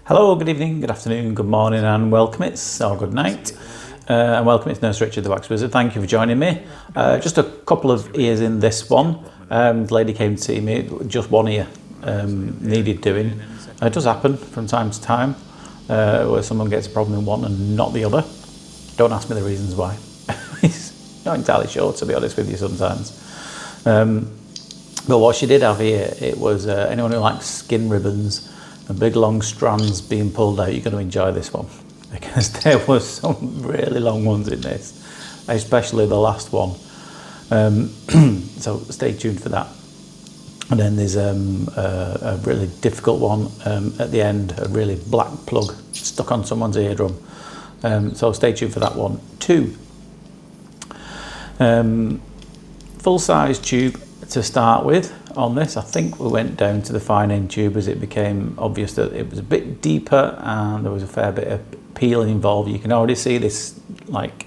Hello, good evening, good afternoon, good morning and welcome or good night. And welcome, it's Nurse Richard the Wax Wizard. Thank you for joining me. Just a couple of ears in this one. The lady came to see me, just one ear needed doing. It does happen from time to time where someone gets a problem in one and not the other. Don't ask me the reasons why. It's not entirely sure, to be honest with you sometimes. But what she did have here, it was anyone who likes skin ribbons and big long strands being pulled out, you're going to enjoy this one, because there were some really long ones in this, especially the last one. So stay tuned for that. And then there's a really difficult one at the end, a really black plug stuck on someone's eardrum. So stay tuned for that one too. Full size tube to start with on this. I think we went down to the fine end tube as it became obvious that it was a bit deeper and there was a fair bit of peeling involved. You can already see this, like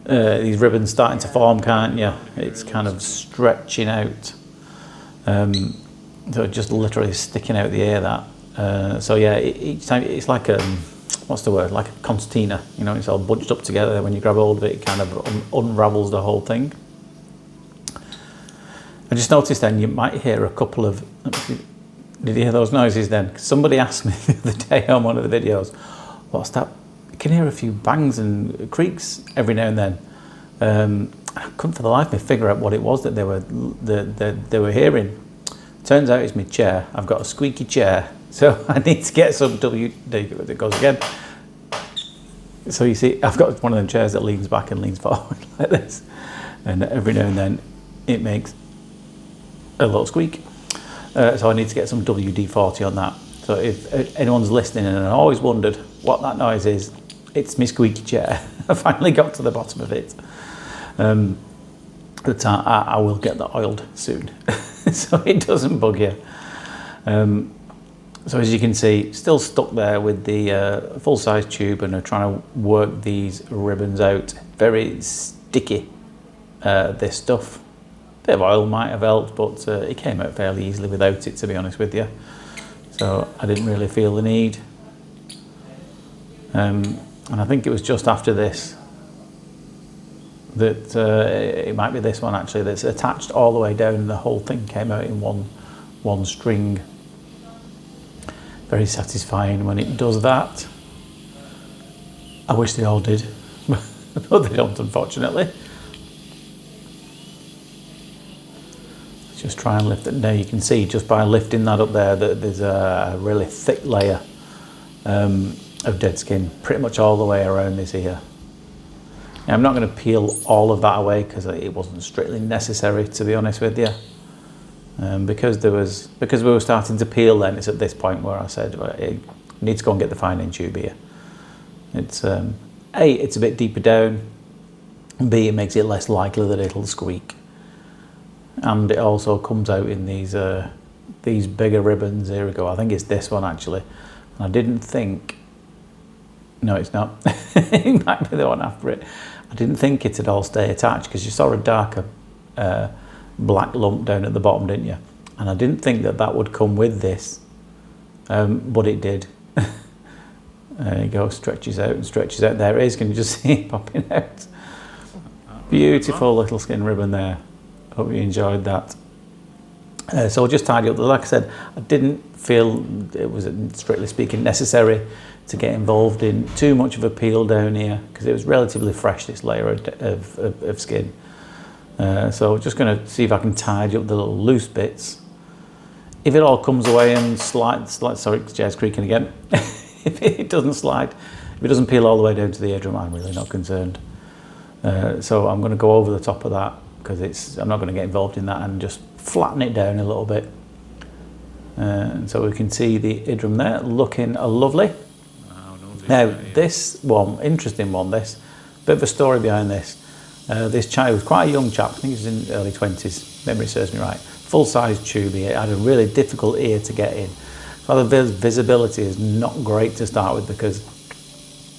these ribbons starting to form, can't you? It's kind of stretching out, so just literally sticking out the air, that so yeah, each time it's like a what's the word, like a concertina, you know, it's all bunched up together. When you grab hold of it, it kind of unravels the whole thing. I just noticed then you might hear a couple of, did you hear those noises then? Somebody asked me the other day on one of the videos, what's that? You can hear a few bangs and creaks every now and then. I couldn't for the life of me figure out what it was that they were hearing. Turns out it's my chair. I've got a squeaky chair, so I need to get some there it goes again. So you see, I've got one of them chairs that leans back and leans forward like this, and every now and then it makes a little squeak. So I need to get some WD-40 on that. So if anyone's listening and I always wondered what that noise is, it's my squeaky chair. I finally got to the bottom of it. But I will get that oiled soon, so it doesn't bug you. So as you can see, still stuck there with the full-size tube, and I'm trying to work these ribbons out. Very sticky, this stuff. Bit of oil might have helped, but it came out fairly easily without it, to be honest with you. So I didn't really feel the need. And I think it was just after this that it might be this one actually that's attached all the way down, and the whole thing came out in one string. Very satisfying when it does that. I wish they all did, but they don't, unfortunately. Just try and lift it. Now you can see just by lifting that up there that there's a really thick layer of dead skin pretty much all the way around this ear. Now, I'm not going to peel all of that away because it wasn't strictly necessary, to be honest with you. Because we were starting to peel, then it's at this point where I said, well, I need to go and get the fine end tube here. It's A, it's a bit deeper down, and B, it makes it less likely that it'll squeak. And it also comes out in these bigger ribbons. Here we go. I think it's this one actually. And I didn't think, no, it's not. It might be the one after it. I didn't think it'd all stay attached because you saw a darker black lump down at the bottom, didn't you? And I didn't think that would come with this, but it did. There you go. Stretches out and stretches out. There it is. Can you just see it popping out? Beautiful little skin ribbon there. Hope you enjoyed that. So we'll just tidy up. Like I said, I didn't feel it was, strictly speaking, necessary to get involved in too much of a peel down here because it was relatively fresh, this layer of skin. So just going to see if I can tidy up the little loose bits. If it all comes away and slides, sorry, chair's creaking again. If it doesn't slide, if it doesn't peel all the way down to the eardrum, I'm really not concerned. So I'm going to go over the top of that, because I'm not going to get involved in that, and just flatten it down a little bit. And so we can see the eardrum there looking lovely. Now this one, interesting one, this, bit of a story behind this. This child was quite a young chap, I think he was in early 20s, memory serves me right. Full-size tube, he had a really difficult ear to get in. So the visibility is not great to start with because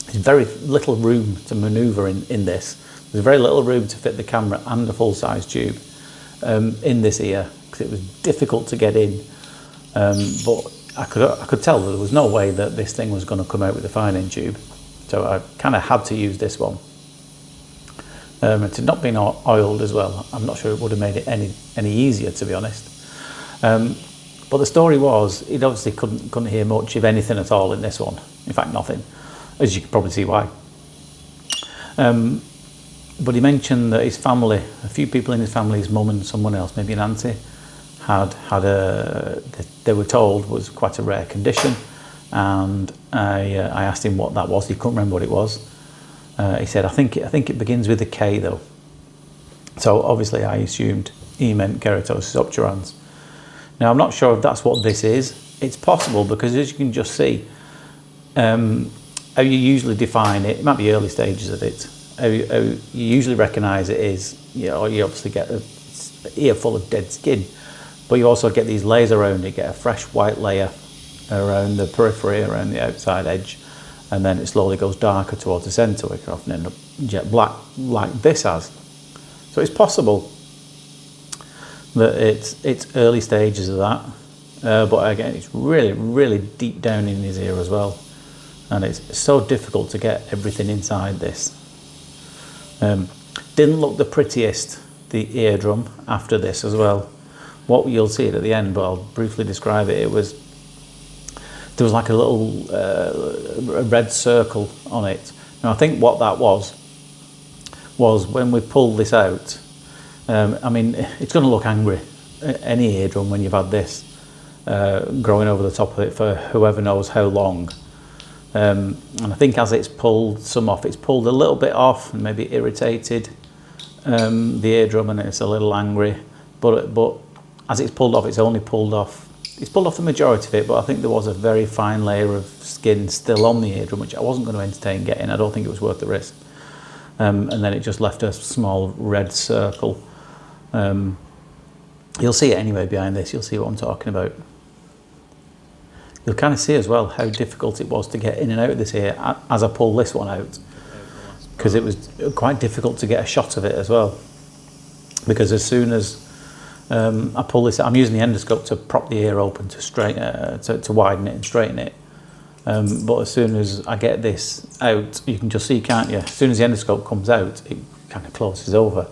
there's very little room to manoeuvre in this. There's very little room to fit the camera and a full-size tube in this ear because it was difficult to get in. But I could tell that there was no way that this thing was going to come out with a fine-in tube, so I kind of had to use this one. It had not been oiled as well. I'm not sure it would have made it any easier, to be honest. But the story was, he obviously couldn't hear much of anything at all in this one. In fact, nothing, as you can probably see why. But he mentioned that his family, a few people in his family, his mum and someone else, maybe an auntie, they were told was quite a rare condition. And I asked him what that was. He couldn't remember what it was. He said, I think it begins with a K though. So obviously I assumed he meant keratosis obturans. Now I'm not sure if that's what this is. It's possible because, as you can just see, how you usually define it, it might be early stages of it, how you usually recognise it is, you obviously get an ear full of dead skin, but you also get these layers around it. You get a fresh white layer around the periphery, around the outside edge, and then it slowly goes darker towards the centre, which can often end up jet black like this has. So it's possible that it's early stages of that, but again, it's really deep down in his ear as well, and it's so difficult to get everything inside this. Didn't look the prettiest, the eardrum, after this as well. What you'll see it at the end, but I'll briefly describe it. There was like a little a red circle on it. Now I think what that was when we pulled this out, I mean, it's going to look angry, any eardrum, when you've had this growing over the top of it for whoever knows how long. And I think as it's pulled some off, it's pulled a little bit off and maybe irritated the eardrum, and it's a little angry. But as it's pulled off, it's pulled off the majority of it, but I think there was a very fine layer of skin still on the eardrum, which I wasn't going to entertain getting. I don't think it was worth the risk. And then it just left a small red circle. You'll see it anyway behind this. You'll see what I'm talking about. You'll kind of see as well how difficult it was to get in and out of this ear as I pull this one out, because it was quite difficult to get a shot of it as well. Because as soon as I pull this out, I'm using the endoscope to prop the ear open to widen it and straighten it. But as soon as I get this out, you can just see, can't you? As soon as the endoscope comes out, it kind of closes over,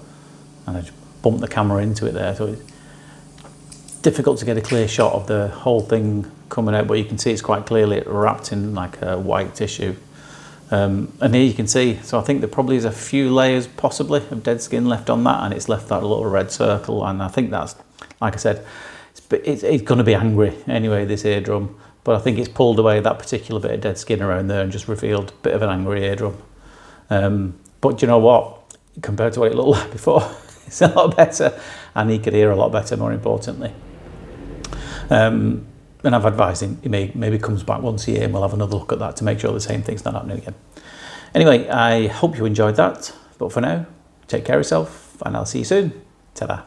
and I just bump the camera into it there. So it's difficult to get a clear shot of the whole thing coming out, but you can see it's quite clearly wrapped in like a white tissue. And here you can see, so I think there probably is a few layers possibly of dead skin left on that, and it's left that little red circle. And I think that's, like I said, it's going to be angry anyway, this eardrum, but I think it's pulled away that particular bit of dead skin around there and just revealed a bit of an angry eardrum. But you know what, compared to what it looked like before, it's a lot better, and he could hear a lot better, more importantly. And I've advised him, he maybe comes back once a year and we'll have another look at that to make sure the same thing's not happening again. Anyway, I hope you enjoyed that, but for now, take care of yourself and I'll see you soon. Ta-da.